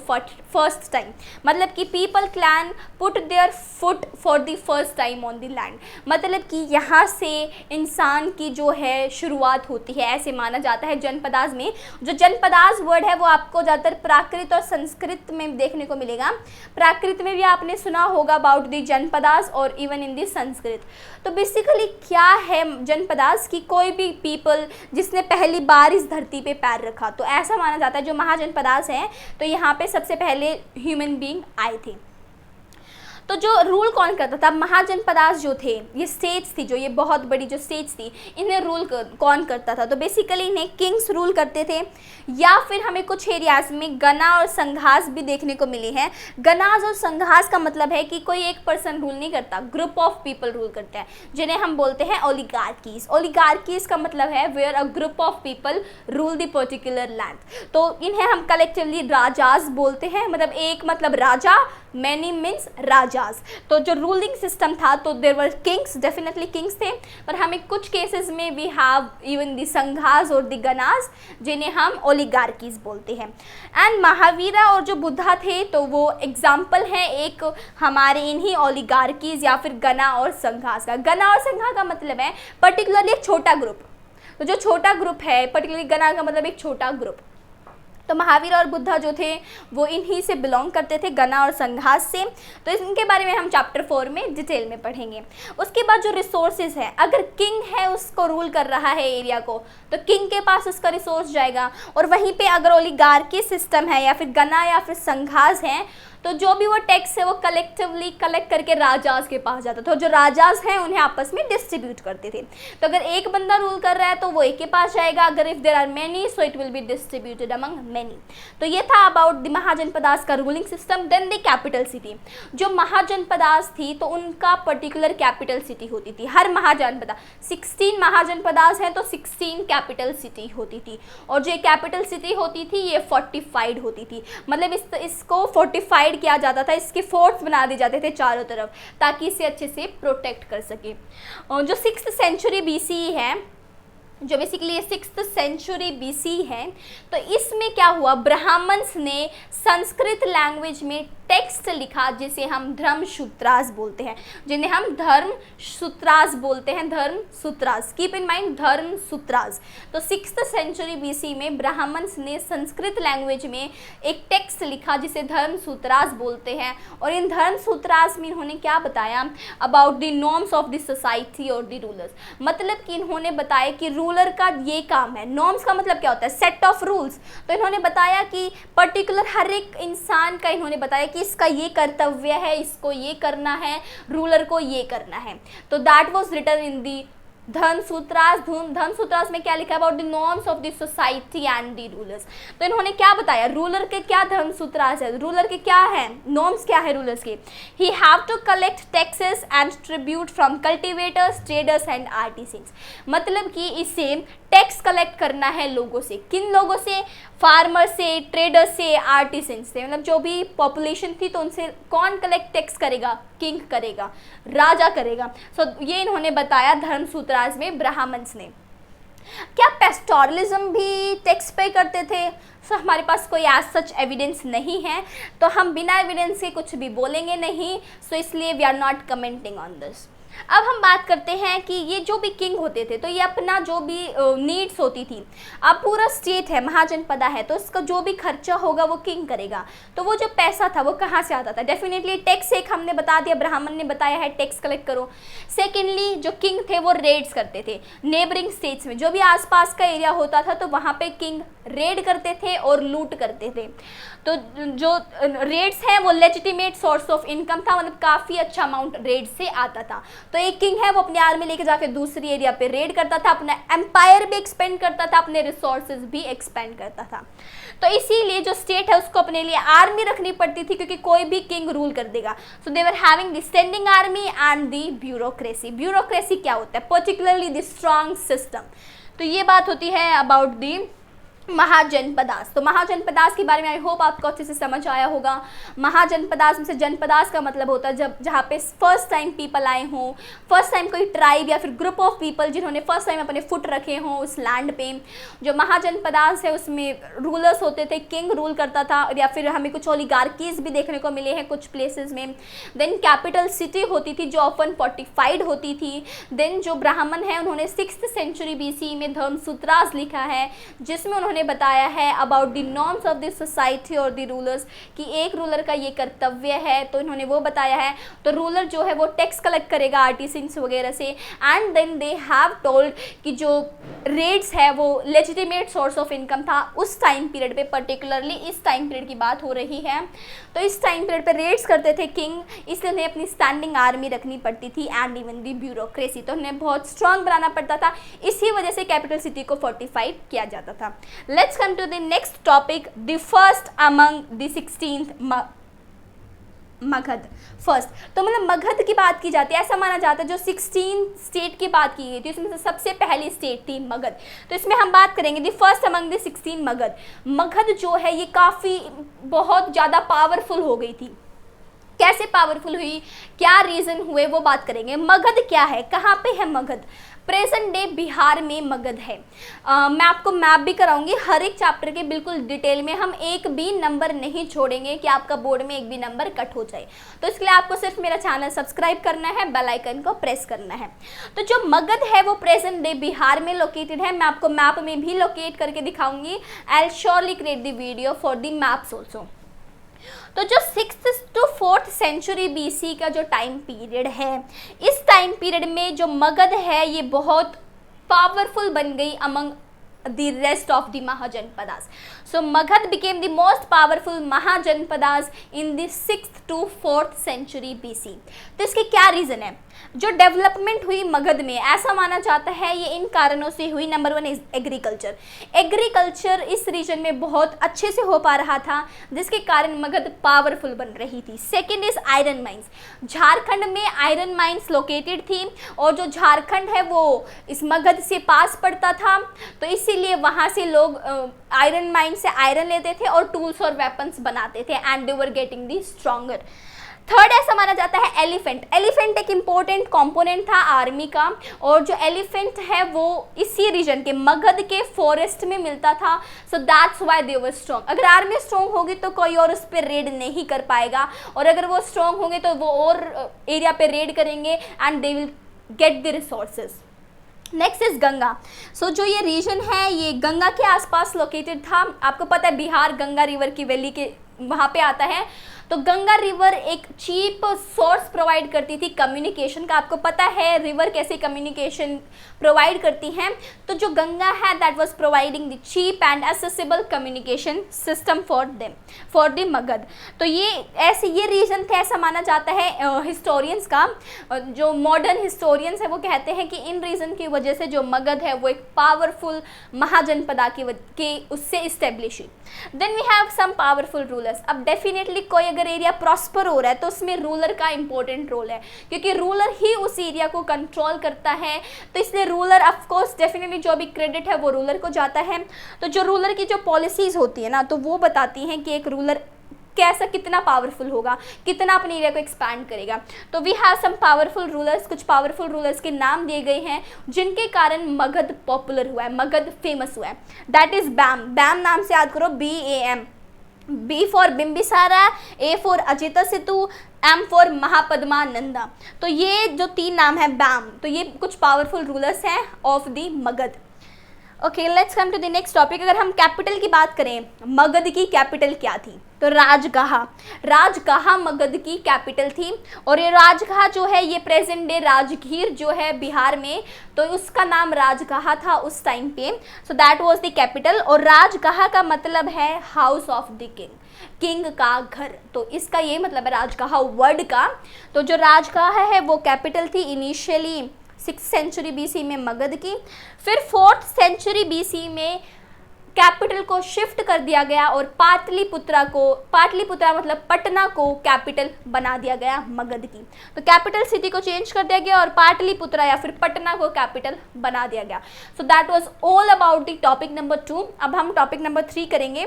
फर्स्ट टाइम। मतलब कि people clan put there foot for the first time on the land. मतलब कि यहाँ से इंसान की जो है शुरुआत होती है, ऐसे माना जाता है जनपदास में। जो जनपदास वर्ड है वो आपको ज़्यादातर प्राकृत और संस्कृत में देखने को मिलेगा। प्राकृत में भी आपने सुना होगा अबाउट द जनपदास और इवन इन द संस्कृत। तो बेसिकली क्या है जनपदास की? कोई भी पीपल जिसने पहली बार इस धरती पे पैर रखा, तो ऐसा माना जाता है जो महाजनपदास है, तो यहाँ पे सबसे पहले ह्यूमन बीइंग आए थे। तो जो रूल कौन करता था? महाजनपदास जो थे, ये स्टेट्स थी, जो ये बहुत बड़ी जो स्टेट्स थी, इन्हें रूल कौन करता था? तो बेसिकली इन्हें किंग्स रूल करते थे, या फिर हमें कुछ एरियाज में गना और संघास भी देखने को मिले हैं। गनाज और संघास का मतलब है कि कोई एक पर्सन रूल नहीं करता, ग्रुप ऑफ पीपल रूल करते हैं, जिन्हें हम बोलते हैं ओलिगार्कीज। ओलिगार्कीज का मतलब है where a group of people rule the particular land. तो इन्हें हम कलेक्टिवली राजाज बोलते हैं। मतलब एक मतलब राजा, मैनी मीन्स राजाज। तो जो रूलिंग सिस्टम था, तो there were kings, definitely kings थे, पर हमें कुछ केसेस में we have even the sanghas और द गनास, जिन्हें हम ओलिगार्कीज बोलते हैं। एंड महावीरा और जो बुद्धा थे, तो वो एग्जाम्पल हैं एक हमारे इन्हीं ओलिगार्कीज या फिर गना और संघास का। गना और संघा का मतलब है पर्टिकुलरली एक छोटा ग्रुप। तो जो छोटा ग्रुप है, पर्टिकुलरली गना का मतलब एक छोटा ग्रुप। तो महावीर और बुद्धा जो थे वो इन्हीं से बिलोंग करते थे, गना और संघास से। तो इनके बारे में हम चैप्टर 4 में डिटेल में पढ़ेंगे। उसके बाद जो रिसोर्सेज है, अगर किंग है उसको रूल कर रहा है एरिया को, तो किंग के पास उसका रिसोर्स जाएगा। और वहीं पे अगर ओलिगार्की सिस्टम है या फिर गना या फिर संघास है, तो जो भी वो टैक्स है वो कलेक्टिवली कलेक्ट करके राजाज के पास जाता था, जो राजाज हैं उन्हें आपस में डिस्ट्रीब्यूट करते थे। तो अगर एक बंदा रूल कर रहा है तो वो एक के पास जाएगा, अगर if there are many so it will be distributed among many. तो ये था अबाउट द महाजनपदास का ruling system. Then the capital city, जो महाजनपदास थी तो उनका पर्टिकुलर कैपिटल सिटी होती थी। हर महाजनपदा 16 महाजनपदास हैं तो 16 कैपिटल सिटी होती थी, और जो कैपिटल सिटी होती थी ये फोर्टिफाइड होती थी, मतलब इसको फोर्टिफाइड किया जाता था, इसके फोर्ट्स बना दिए जाते थे चारों तरफ ताकि इसे अच्छे से प्रोटेक्ट कर सके। और जो 6th सेंचुरी BC है, जो बेसिकली ये 6th सेंचुरी BC है, तो इसमें क्या हुआ, ब्राह्मण्स ने संस्कृत लैंग्वेज में टेक्स्ट लिखा जिसे हम धर्मसूत्रास बोलते हैं, जिन्हें हम धर्मसूत्रास बोलते हैं, Dharmasutras, keep in mind Dharmasutras. तो 6th सेंचुरी BC में ब्राह्मण्स ने संस्कृत लैंग्वेज में एक टेक्स्ट लिखा जिसे धर्मसूत्रास बोलते हैं, और इन धर्मसूत्रास में इन्होंने क्या बताया about the norms of the society और द रूलर्स, मतलब कि इन्होंने बताया कि रूलर का ये काम है। नॉर्म्स का मतलब क्या होता है, सेट ऑफ रूल्स। तो इन्होंने बताया कि पर्टिकुलर हर एक इंसान का इन्होंने बताया कि इसका ये कर्तव्य है, इसको ये करना है, रूलर को ये करना है। तो दैट वाज रिटन इन दी धर्मसूत्रास। धर्मसूत्रास में क्या लिखा है about the norms of the society and the rulers. तो इन्होंने क्या बताया, रूलर के क्या धर्मसूत्रास है, रूलर के क्या है नॉर्म्स, क्या है रूलर्स के। He have to collect taxes and tribute from cultivators, traders and artisans, मतलब कि इसे टैक्स कलेक्ट करना है लोगों से। किन लोगों से, फार्मर से, ट्रेडर से, आर्टिसन से, मतलब जो भी पॉपुलेशन थी तो उनसे कौन कलेक्ट टैक्स करेगा, किंग करेगा, राजा करेगा। सो ये इन्होंने बताया धर्मसूत्रास में ब्राह्मण्स ने। क्या पेस्टोरलिज्म भी टैक्स पे करते थे? सो हमारे पास कोई एज सच एविडेंस नहीं है, तो हम बिना एविडेंस के कुछ भी बोलेंगे नहीं, सो इसलिए we are not commenting on this. अब हम बात करते हैं कि ये जो भी किंग होते थे तो ये अपना जो भी नीड्स होती थी, अब पूरा स्टेट है, महाजनपदा है, तो इसका जो भी खर्चा होगा वो किंग करेगा। तो वो जो पैसा था वो कहाँ से आता था, डेफिनेटली टैक्स। एक हमने बता दिया, ब्राह्मण ने बताया है टैक्स कलेक्ट करो। सेकेंडली जो किंग थे वो रेड्स करते थे नेबरिंग स्टेट्स में, जो भी आसपास का एरिया होता था तो वहाँ पे किंग रेड करते थे और लूट करते थे। तो जो रेड्स हैं वो लेजिटिमेट सोर्स ऑफ इनकम था, मतलब काफ़ी अच्छा अमाउंट रेड से आता था। तो एक किंग है वो अपनी आर्मी लेके जाके दूसरी एरिया पे रेड करता था, अपना एम्पायर भी एक्सपेंड करता था, अपने रिसोर्सेज भी एक्सपेंड करता था। तो इसीलिए जो स्टेट है उसको अपने लिए आर्मी रखनी पड़ती थी, क्योंकि कोई भी किंग रूल कर देगा। So they were having the standing army and the bureaucracy. Bureaucracy क्या होता है, पर्टिकुलरली द स्ट्रॉन्ग सिस्टम। तो ये बात होती है अबाउट दी महाजनपदास। तो महाजनपदास के बारे में आई होप आपको अच्छे से समझ आया होगा। महाजनपदास में से जनपदास का मतलब होता है जब जहाँ पे फर्स्ट टाइम पीपल आए हों, फर्स्ट टाइम कोई ट्राइब या फिर ग्रुप ऑफ पीपल जिन्होंने फर्स्ट टाइम अपने फुट रखे हों उस लैंड पे। जो महाजनपदास है उसमें रूलर्स होते थे, किंग रूल करता था, या फिर हमें कुछ ओलिगार्कीज भी देखने को मिले हैं कुछ प्लेसेस में। देन कैपिटल सिटी होती थी जो ऑफन फोर्टिफाइड होती थी। देन जो ब्राह्मण है उन्होंने 6th सेंचुरी BC में धर्मसूत्रास लिखा है जिसमें उन्होंने बताया है about the norms of the society और द रूलर्स, कि एक रूलर का ये कर्तव्य है, तो इन्होंने वो बताया है। तो रूलर जो है वो टैक्स कलेक्ट करेगा आर्टिसंस वगैरह से। And then they have told कि जो रेड्स है वो लेजिटिमेट सोर्स ऑफ इनकम था उस टाइम पीरियड पे, पर्टिकुलरली इस टाइम पीरियड की बात हो रही है। तो इस टाइम पीरियड पे रेड्स करते थे किंग, इसलिए उन्हें अपनी स्टैंडिंग आर्मी रखनी पड़ती थी एंड इवन दी ब्यूरोक्रेसी, तो उन्हें बहुत स्ट्रांग बनाना पड़ता था। इसी वजह से कैपिटल सिटी को फोर्टिफाइड किया जाता था। Let's come to the next topic, the first among the 16th Magadh. First तो मतलब मगध की बात की जाती है, ऐसा माना जाता है जो 16 स्टेट की बात की गई थी उसमें से सबसे पहली स्टेट थी मगध। तो इसमें हम बात करेंगे the first among the 16 Magadh. Magadh जो है ये काफ़ी बहुत ज़्यादा पावरफुल हो गई थी। कैसे पावरफुल हुई, क्या रीज़न हुए, वो बात करेंगे। मगध क्या है, कहाँ पे है मगध? प्रेजेंट डे बिहार में मगध है। मैं आपको मैप भी कराऊंगी हर एक चैप्टर के बिल्कुल डिटेल में, हम एक भी नंबर नहीं छोड़ेंगे कि आपका बोर्ड में एक भी नंबर कट हो जाए। तो इसके लिए आपको सिर्फ मेरा चैनल सब्सक्राइब करना है, बेल आइकन को प्रेस करना है। तो जो मगध है वो प्रेजेंट डे बिहार में लोकेटेड है। मैं आपको मैप में भी लोकेट करके दिखाऊंगी। I will surely create the video for the maps also. तो जो 6th to 4th century BC का जो टाइम पीरियड है, इस टाइम पीरियड में जो मगध है ये बहुत पावरफुल बन गई among the rest of the Mahajanpadas. So Magad became the most powerful Mahajanpadas in the 6th to 4th century BC. तो इसके क्या रीज़न है? जो डेवलपमेंट हुई मगध में, ऐसा माना जाता है ये इन कारणों से हुई। Number 1 is agriculture. एग्रीकल्चर इस रीजन में बहुत अच्छे से हो पा रहा था, जिसके कारण मगध पावरफुल बन रही थी। Second is iron mines. Jharkhand में आयरन माइंस लोकेटेड थी, और जो झारखंड है वो इस मगध से पास पड़ता था, तो इसीलिए वहाँ से लोग आयरन माइन से आयरन लेते थे और टूल्स और वेपन्स बनाते थे, and they were getting the stronger. Third ऐसा माना जाता है एलिफेंट। एलिफेंट एक इम्पोर्टेंट कंपोनेंट था आर्मी का, और जो एलिफेंट है वो इसी रीजन के मगध के फॉरेस्ट में मिलता था। So that's why they were strong. अगर आर्मी स्ट्रॉन्ग होगी तो कोई और उस पर रेड नहीं कर पाएगा, और अगर वो स्ट्रॉन्ग होंगे तो वो और एरिया पे रेड करेंगे and they will get the resources. Next is Ganga. So जो ये रीजन है ये गंगा के आसपास लोकेटेड था। आपको पता है बिहार गंगा रिवर की वैली के वहाँ पे आता है। तो गंगा रिवर एक चीप सोर्स प्रोवाइड करती थी कम्युनिकेशन का। आपको पता है रिवर कैसे कम्युनिकेशन प्रोवाइड करती हैं, तो जो गंगा है that was providing the cheap and accessible communication system for them, for the Magadha. तो ये रीजन थे, ऐसा माना जाता है हिस्टोरियंस का। जो मॉडर्न हिस्टोरियंस है वो कहते हैं कि इन रीजन की वजह से जो मगध है वो एक पावरफुल महाजनपदा के उससे इस्टेब्लिश हुई। Then we have some powerful rulers. अब डेफिनेटली कोई अगर एरिया प्रॉस्पर हो रहा है तो उसमें रूलर का इंपॉर्टेंट रोल है, क्योंकि रूलर ही उस एरिया को कंट्रोल करता है। तो इसलिए रूलर ऑफ कोर्स डेफिनेटली जो भी क्रेडिट है वो रूलर को जाता है। तो जो रूलर की जो पॉलिसीज होती है ना, तो वो बताती हैं कि एक रूलर कैसा कितना पावरफुल होगा, कितना अपने एरिया को एक्सपैंड करेगा। तो we have some powerful rulers. कुछ पावरफुल रूलर्स के नाम दिए गए हैं जिनके कारण मगध पॉपुलर हुआ है, मगध फेमस हुआ है। That is बैम। बैम नाम से याद करो, BAM। B for Bimbisara, A for Ajatashatru, M for Mahapadmananda. तो ये जो 3 नाम है बैम, तो ये कुछ पावरफुल रूलर्स हैं of the Magadha. Okay, let's come to the next topic. अगर हम कैपिटल की बात करें, मगध की कैपिटल क्या थी? तो राजगाह। राजगाह मगध की कैपिटल थी, और ये राजगाह जो है ये प्रेजेंट डे राजगीर जो है बिहार में, तो उसका नाम राजगाह था उस टाइम पे। So that was the capital. और राजगाह का मतलब है house of the king, king का घर। तो इसका ये मतलब है राजगाह वर्ड का। तो जो राजगाह है वो कैपिटल थी इनिशियली 6th सेंचुरी BC में मगध की। फिर 4th सेंचुरी BC में कैपिटल को शिफ्ट कर दिया गया और पाटलिपुत्रा मतलब पटना को कैपिटल बना दिया गया मगध की। तो कैपिटल सिटी को चेंज कर दिया गया और पाटलिपुत्रा या फिर पटना को कैपिटल बना दिया गया। So that was all about the topic number 2। अब हम टॉपिक नंबर 3 करेंगे।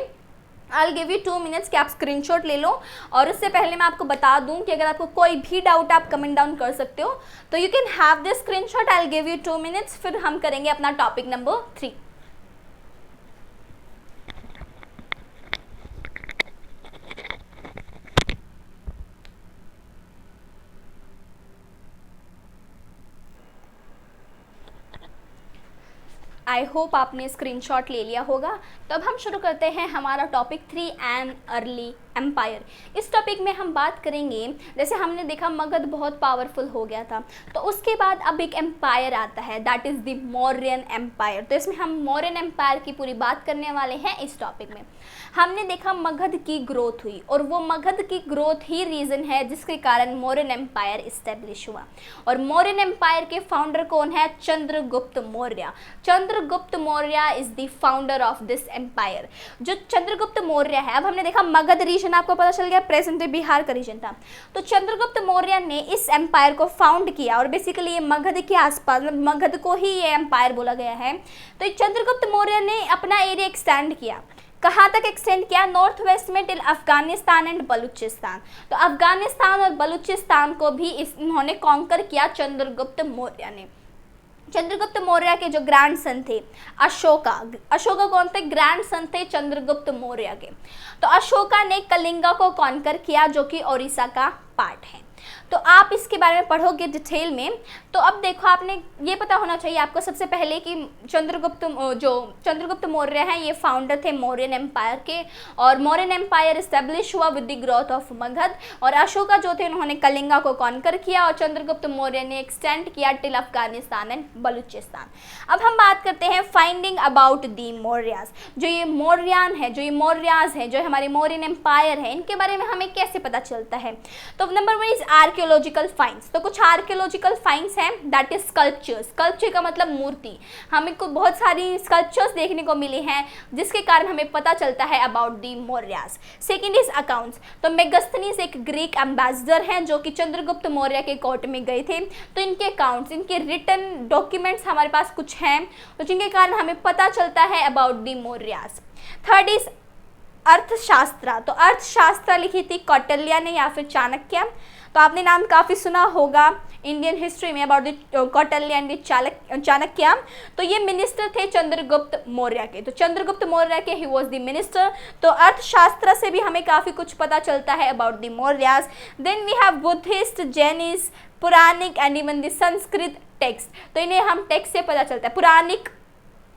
I'll give you 2 minutes कि आप स्क्रीनशॉट ले लो, और उससे पहले मैं आपको बता दूं कि अगर आपको कोई भी डाउट आप कमेंट डाउन कर सकते हो, तो you can have this screenshot. I'll give you 2 minutes, फिर हम करेंगे अपना टॉपिक नंबर 3। आई होप आपने स्क्रीनशॉट ले लिया होगा। तो अब हम शुरू करते हैं हमारा टॉपिक 3, एन अर्ली एम्पायर। इस टॉपिक में हम बात करेंगे, जैसे हमने देखा मगध बहुत पावरफुल हो गया था, तो उसके बाद अब एक एम्पायर आता है, that is the Mauryan empire. तो इसमें हम मौर्यन एम्पायर की पूरी बात करने वाले हैं इस टॉपिक में। हमने देखा मगध की ग्रोथ हुई, और वो मगध की ग्रोथ ही रीज़न है जिसके कारण मौर्यन एम्पायर इस्टेब्लिश हुआ। और मौर्यन एम्पायर के फाउंडर कौन है? Chandragupta Maurya. Chandragupta Maurya is the founder of this empire. जो चंद्रगुप्त मौर्य है, अब हमने देखा मगध रीजन आपको पता चल गया प्रेजेंट बिहार का रीजन था। तो चंद्रगुप्त मौर्य ने इस एम्पायर को फाउंड किया, और बेसिकली ये मगध के आसपास, मगध को ही ये एम्पायर बोला गया है। तो चंद्रगुप्त मौर्य ने अपना एरिया एक्सटेंड किया। कहाँ तक एक्सटेंड किया? नॉर्थ वेस्ट में टिल अफगानिस्तान एंड बलूचिस्तान। तो अफगानिस्तान और बलूचिस्तान को भी इन्होंने कॉन्कर किया चंद्रगुप्त मौर्य ने। चंद्रगुप्त मौर्य के जो ग्रैंड सन थे अशोका कौन थे? ग्रैंड सन थे चंद्रगुप्त मौर्य के। तो अशोका ने कलिंगा को कॉन्कर किया, जो कि ओडिशा का पार्ट है। तो आप इसके बारे में पढ़ोगे डिटेल में। तो अब देखो, आपने ये पता होना चाहिए आपको सबसे पहले कि चंद्रगुप्त मौर्य हैं, ये फाउंडर थे मौर्यन एम्पायर के, और मौर्यन एम्पायर इस्टेब्लिश हुआ with the growth of Magadh, और अशोका जो थे उन्होंने कलिंगा को कॉन्कर किया, और चंद्रगुप्त मौर्य ने एक्सटेंड किया टिल अफगानिस्तान एंड बलूचिस्तान। अब हम बात करते हैं फाइंडिंग अबाउट दी मौर्यास। जो ये मौर्यान है, जो ये मौर्यास है, जो हमारे मौर्यन एम्पायर है, इनके बारे में हमें कैसे पता चलता है? तो नंबर 1 इज आर्कियोलॉजिकल फाइंड्स। तो कुछ आर्कियोलॉजिकल फाइंड्स हैं, दैट इज स्कल्पचर्स। स्कल्पचर का मतलब मूर्ति। हमें को बहुत सारी स्कल्पचर्स देखने को मिले हैं जिसके कारण हमें पता चलता है about the Mauryas. Second is accounts. तो मेगास्थनीज एक ग्रीक एम्बेसडर हैं जो कि चंद्रगुप्त मौर्य के कोर्ट में गए थे, तो इनके अकाउंट्स, इनके रिटन डॉक्यूमेंट्स हमारे पास कुछ हैं, तो जिनके कारण हमें पता चलता है about the Mauryas. Third is अर्थशास्त्र। तो अर्थशास्त्र लिखी थी कौटिल्य ने या फिर चाणक्य। तो आपने नाम काफ़ी सुना होगा इंडियन हिस्ट्री में about the Kautilya and Chanakya. तो ये मिनिस्टर थे चंद्रगुप्त मौर्य के, तो चंद्रगुप्त मौर्य के ही वॉज द मिनिस्टर। तो अर्थशास्त्र से भी हमें काफ़ी कुछ पता चलता है about the Mauryas. Then we have Buddhist, Jainis, Puranic and even the Sanskrit text. तो इन्हें हम टेक्स्ट से पता चलता है, पुराणिक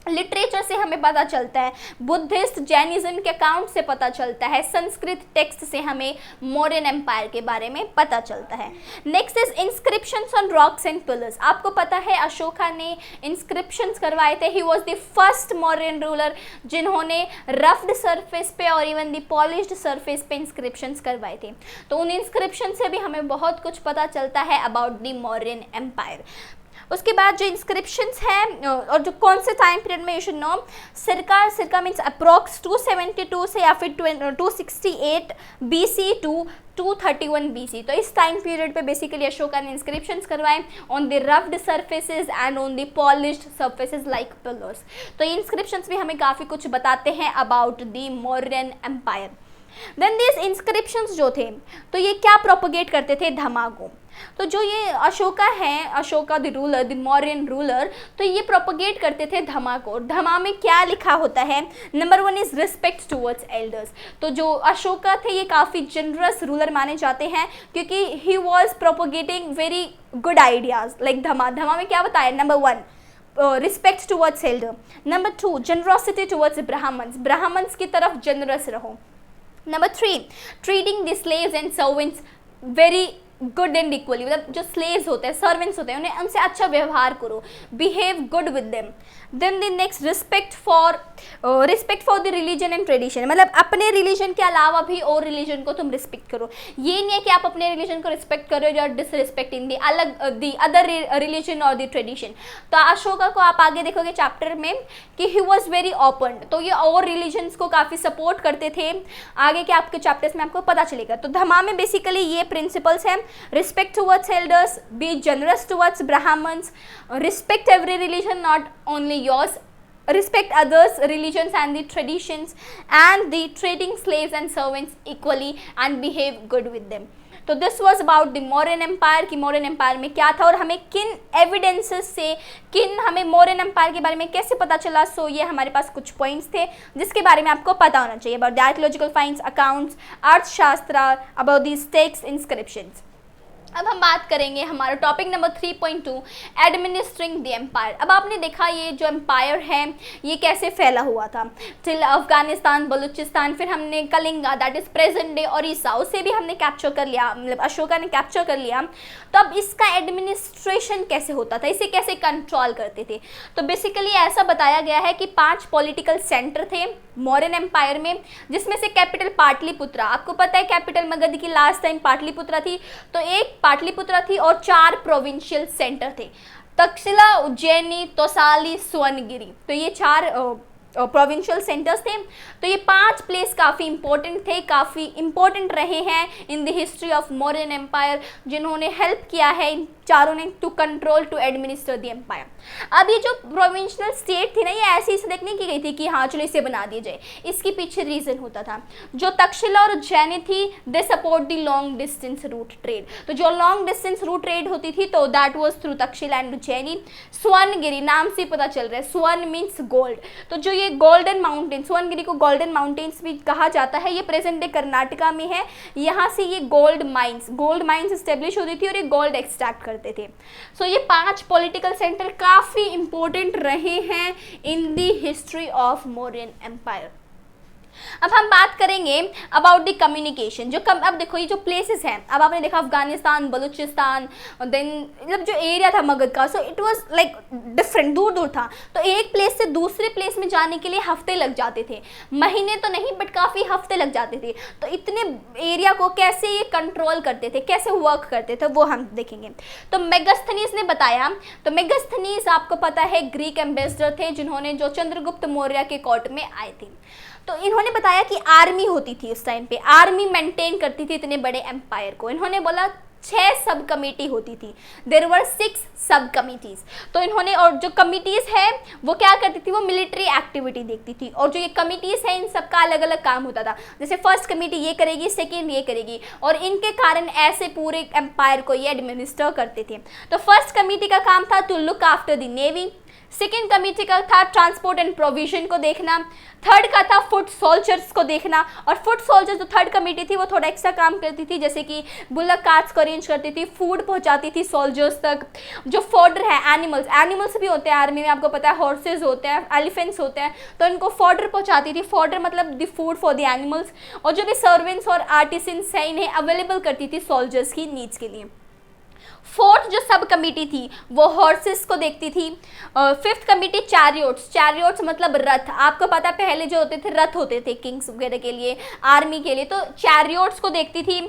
लिटरेचर से हमें पता चलता है, बुद्धिस्ट जैनिज्म के अकाउंट से पता चलता है, संस्कृत टेक्स्ट से हमें मौर्यन एम्पायर के बारे में पता चलता है। Next is inscriptions on rocks and pillars. आपको पता है अशोका ने इंस्क्रिप्शंस करवाए थे। He was the first Mauryan ruler जिन्होंने रफ्ड सरफेस पे और इवन द पॉलिश्ड सरफेस पे इंस्क्रिप्शंस करवाए थे। तो उन इंस्क्रिप्शन से भी हमें बहुत कुछ पता चलता है अबाउट द मौर्यन एम्पायर। उसके बाद जो इंस्क्रिप्शंस हैं और जो कौन से टाइम पीरियड में, यू शुड नो, सिरका मीन्स अप्रॉक्स 272 से या फिर 268 BC टू 231 BC। तो इस टाइम पीरियड पे बेसिकली अशोका ने इंस्क्रिप्शंस करवाए on the roughed surfaces and on the polished surfaces like pillars. तो ये इंस्क्रिप्शंस भी हमें काफ़ी कुछ बताते हैं about the Mauryan empire. Then this inscriptions जो थे, तो ये क्या प्रोपोगेट करते थे? धर्म को। तो जो ये अशोका है, Ashoka the ruler, the Mauryan ruler, तो ये प्रोपोगेट करते थे धर्म को। धर्म में क्या लिखा होता है? Number 1 is respect towards elders. तो जो अशोका थे ये काफ़ी जनरस रूलर माने जाते हैं क्योंकि he was propagating very good ideas like dharma में क्या बताया? Number 1 respect towards elder. Number 2 generosity towards Brahmins की तरफ जनरस रहो। Number 3 treating the slaves and servants very good and equally. मतलब जो स्लेव्स होते हैं, सर्वेंट्स होते हैं, उन्हें उनसे अच्छा व्यवहार करो, behave good with them. Then the next respect for the religion and tradition. मतलब अपने रिलीजन के अलावा भी और रिलीजन को तुम रिस्पेक्ट करो। ये नहीं है कि आप अपने रिलीजन को रिस्पेक्ट करो या डिसरिस्पेक्टिंग द अदर रिलीजन और द ट्रेडिशन। तो अशोका को आप आगे देखोगे चैप्टर में कि ही वॉज वेरी ओपन, तो ये और रिलीजन्स को काफ़ी सपोर्ट करते थे। आगे के आपके चैप्टर्स में आपको पता चलेगा। तो धर्म में बेसिकली ये प्रिंसिपल्स हैं: respect towards elders, be generous towards Brahmins, respect every religion, not only yours, respect others' religions and the traditions, and the treating slaves and servants equally and behave good with them. तो this was about the Mauryan empire कि Mauryan empire में क्या था और हमें किन evidences से, हमें मौर्यन एम्पायर के बारे में कैसे पता चला। सो ये हमारे पास कुछ पॉइंट्स थे जिसके बारे में आपको पता होना चाहिए about the archaeological finds, accounts, Arthashastra, about these text, inscriptions. अब हम बात करेंगे हमारा topic number 3.2 administering the empire. अब आपने देखा ये जो एम्पायर है ये कैसे फैला हुआ था टिल अफगानिस्तान, बलूचिस्तान, फिर हमने Kalinga that is present day Odisha, उसे भी हमने कैप्चर कर लिया, मतलब अशोका ने कैप्चर कर लिया। तो अब इसका एडमिनिस्ट्रेशन कैसे होता था, इसे कैसे कंट्रोल करते थे? तो बेसिकली ऐसा बताया गया है कि 5 पॉलिटिकल सेंटर थे मौर्यन एम्पायर में, जिसमें से कैपिटल पाटलिपुत्रा, आपको पता है कैपिटल मगध की लास्ट टाइम पाटलिपुत्रा थी, तो एक पाटलिपुत्रा थी और 4 प्रोविंशियल सेंटर थे, तक्षशिला, उज्जैनी, तौसाली, सुवर्णगिरी। तो ये 4 प्रोविंशियल सेंटर्स थे। तो ये 5 प्लेस काफ़ी इंपॉर्टेंट थे, काफ़ी इंपॉर्टेंट रहे हैं in the history of Mauryan empire, जिन्होंने हेल्प किया है इन चारों ने to control, to administer the empire. अब ये जो प्रोविंशियल स्टेट थी ना, ये ऐसे ही देखने की गई थी कि हाँ चलो इसे बना दिया जाए। इसके पीछे रीज़न होता था, जो तक्षशिला और उज्जैनी थी they support the long distance route trade. तो जो लॉन्ग डिस्टेंस रूट ट्रेड होती थी तो that was through Takshashila and Ujjaini. Suvarnagiri नाम से पता चल रहा है, स्वर्ण मीन्स गोल्ड। तो जो ये ये गोल्डन माउंटेन, सोनगिरी को गोल्डन माउंटेन्स भी कहा जाता है, ये प्रेजेंट डे कर्नाटका में है। यहाँ से ये गोल्ड माइंस इस्टेब्लिश होती थी और ये गोल्ड एक्सट्रैक्ट करते थे। सो ये 5 पॉलिटिकल सेंटर काफ़ी इंपॉर्टेंट रहे हैं in the history of Mauryan empire. अब हम बात करेंगे अबाउट द कम्युनिकेशन। अब देखो ये जो प्लेसेस हैं, अब आपने देखा अफगानिस्तान, बलूचिस्तान, देन मतलब जो एरिया था मगध का, so it was like different, दूर दूर था। तो एक प्लेस से दूसरे प्लेस में जाने के लिए हफ्ते लग जाते थे, महीने तो नहीं बट काफ़ी हफ्ते लग जाते थे। तो इतने एरिया को कैसे ये कंट्रोल करते थे, कैसे वर्क करते थे, वो हम देखेंगे। तो मेगास्थनीज ने बताया, तो मेगास्थनीज आपको पता है ग्रीक एम्बेसडर थे जिन्होंने जो चंद्रगुप्त मौर्य के कोर्ट में आए थे। तो इन्होंने बताया कि आर्मी होती थी उस टाइम पे, आर्मी मेंटेन करती थी इतने बड़े एम्पायर को। इन्होंने बोला 6 सब कमेटी होती थी, देयर वर 6 सब कमिटीज़। तो इन्होंने, और जो कमिटीज़ है वो क्या करती थी, वो मिलिट्री एक्टिविटी देखती थी, और जो ये कमिटीज़ हैं इन सबका अलग अलग काम होता था। जैसे फर्स्ट कमेटी ये करेगी, सेकेंड ये करेगी, और इनके कारण ऐसे पूरे एम्पायर को ये एडमिनिस्टर करते थे। तो फर्स्ट कमेटी का काम था to look after the navy, second committee का था ट्रांसपोर्ट एंड प्रोविजन को देखना, थर्ड का था फुट सोल्जर्स को देखना। और फुट सोल्जर्स जो थर्ड कमेटी थी वो थोड़ा एक्स्ट्रा काम करती थी, जैसे कि बुलक कार्ट्स को अरेंज करती थी, फूड पहुंचाती थी सोल्जर्स तक। जो फॉर्डर है, एनिमल्स भी होते हैं आर्मी में, आपको पता है हॉर्सेज होते हैं, एलिफेंट्स होते हैं, तो इनको फॉर्डर पहुंचाती थी। फॉर्डर मतलब the food for the animals. और जो भी सर्वेंट्स और आर्टिसंस हैं इन्हें अवेलेबल करती थी सोल्जर्स की नीड्स के लिए। फोर्थ जो सब कमेटी थी वो हॉर्सेस को देखती थी। फिफ्थ कमेटी चैरियोट्स मतलब रथ, आपको पता पहले जो होते थे रथ होते थे किंग्स वगैरह के लिए, आर्मी के लिए, तो चैरियोट्स को देखती थी।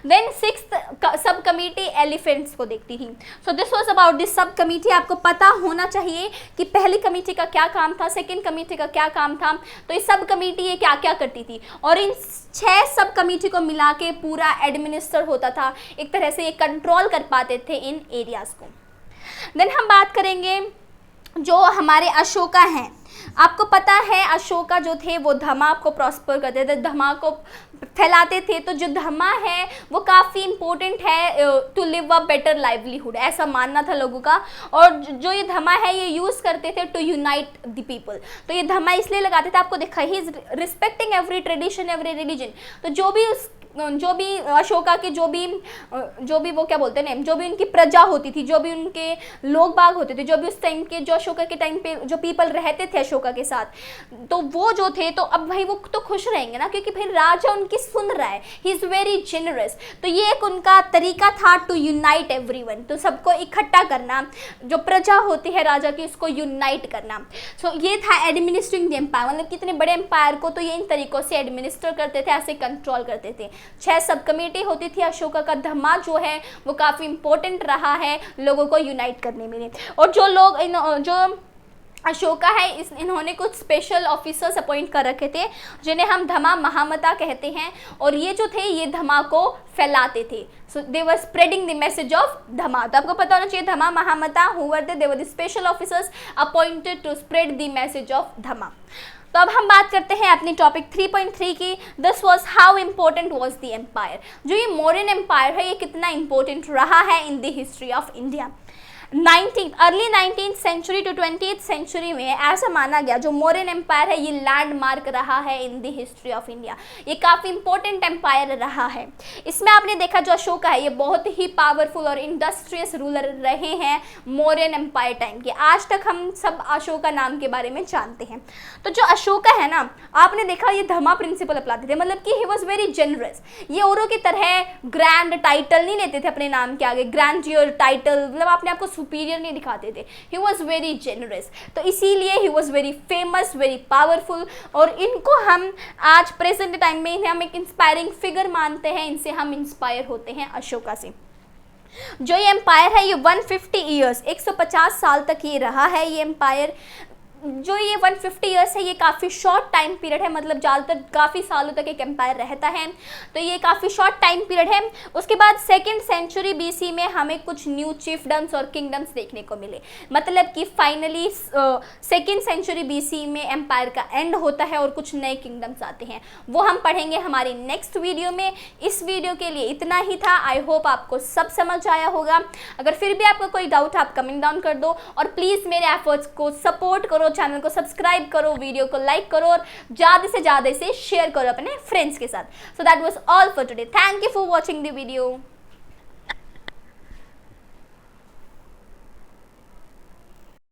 Then sixth sub committee elephants को देखती थी। So this was about this sub committee. आपको पता होना चाहिए कि पहली कमेटी का क्या काम था, सेकेंड कमेटी का क्या काम था, तो इस सब कमेटी ये क्या क्या करती थी, और इन 6 सब कमेटी को मिला के पूरा एडमिनिस्टर होता था, एक तरह से ये कंट्रोल कर पाते थे इन एरियाज को। देन हम बात करेंगे जो हमारे अशोका हैं। आपको पता है अशोका जो थे वो धमा को प्रॉस्पर करते थे, धमा को फैलाते थे। तो जो धमा है वो काफ़ी इम्पोर्टेंट है to live a better livelihood, ऐसा मानना था लोगों का। और जो ये धमा है ये यूज़ करते थे टू यूनाइट द पीपल। तो ये धमा इसलिए लगाते थे, आपको देखा he is respecting every tradition, every religion. तो जो भी अशोका के जो भी वो क्या बोलते हैं, जो भी उनकी प्रजा होती थी, जो भी उनके लोग बाग होते थे, जो भी उस टाइम के जो अशोका के टाइम पे जो पीपल रहते थे अशोका के साथ, तो वो जो थे, तो अब भाई वो तो खुश रहेंगे ना, क्योंकि भाई राजा उनकी सुन रहा है, ही इज़ वेरी जेनरस। तो ये एक उनका तरीका था टू यूनाइट एवरीवन, तो सबको इकट्ठा करना, जो प्रजा होती है राजा की उसको यूनाइट करना। सो ये था एडमिनिस्ट्रिंग द एम्पायर, मतलब कितने बड़े एम्पायर को तो ये इन तरीक़ों से एडमिनिस्टर करते थे, ऐसे कंट्रोल करते थे। 6 सब कमेटी होती थी। अशोका का धमा जो है वो काफ़ी इंपॉर्टेंट रहा है लोगों को यूनाइट करने में। और जो लोग जो अशोका है इन्होंने कुछ स्पेशल ऑफिसर्स अपॉइंट कर रखे थे जिन्हें हम धमा महामता कहते हैं, और ये जो थे ये धमा को फैलाते थे। So they were spreading the message of dhamma. तो आपको पता होना चाहिए dhamma mahamatta who were they were the special officers appointed to spread the message of dhamma. तो अब हम बात करते हैं अपनी टॉपिक 3.3 की। This was how important was the empire. जो ये मौर्यन एम्पायर है ये कितना इंपॉर्टेंट रहा है in the history of India. Early 19th century to 20th century में ऐसा माना गया जो मौर्यन एम्पायर है ये लैंडमार्क रहा है in the history of India. ये काफ़ी इंपॉर्टेंट एम्पायर रहा है। इसमें आपने देखा जो अशोका है ये बहुत ही पावरफुल और इंडस्ट्रियस रूलर रहे हैं मौर्यन एम्पायर टाइम के। आज तक हम सब अशोका नाम के बारे में जानते हैं। तो जो अशोका है ना, आपने देखा ये धमा प्रिंसिपल अपनाते थे, मतलब कि ही वॉज वेरी जेनरस। ये औरों की तरह ग्रैंड टाइटल नहीं लेते थे अपने नाम के आगे, ग्रैंडियर टाइटल, मतलब आपने आपको सुपीरियर नहीं दिखाते थे। ही वॉज वेरी जेनरस, तो इसीलिए he was very famous, very powerful. और इनको हम आज प्रेजेंट टाइम में हम एक इंस्पायरिंग फिगर मानते हैं, इनसे हम इंस्पायर होते हैं अशोका से। जो ये एम्पायर है ये 150 ईयर्स 150 साल तक ये रहा है। ये एम्पायर जो ये 150 ईयर्स है ये काफ़ी शॉर्ट टाइम पीरियड है, मतलब ज़्यादातर काफ़ी सालों तक एक एम्पायर रहता है, तो ये काफ़ी शॉर्ट टाइम पीरियड है। उसके बाद 2nd सेंचुरी BC में हमें कुछ न्यू चिफडम्स और किंगडम्स देखने को मिले, मतलब कि फाइनली 2nd सेंचुरी BC में एम्पायर का एंड होता है और कुछ नए किंगडम्स आते हैं, वो हम पढ़ेंगे हमारी नेक्स्ट वीडियो में। इस वीडियो के लिए इतना ही था। आई होप आपको सब समझ आया होगा। अगर फिर भी आपका कोई डाउट आप कमेंट डाउन कर दो, और प्लीज़ मेरे एफर्ट्स को सपोर्ट करो चैनल को सब्सक्राइब करो, वीडियो को लाइक करो और ज़्यादा से ज़्यादा इसे शेयर करो अपने फ्रेंड्स के साथ। So that was all for today. Thank you for watching the video.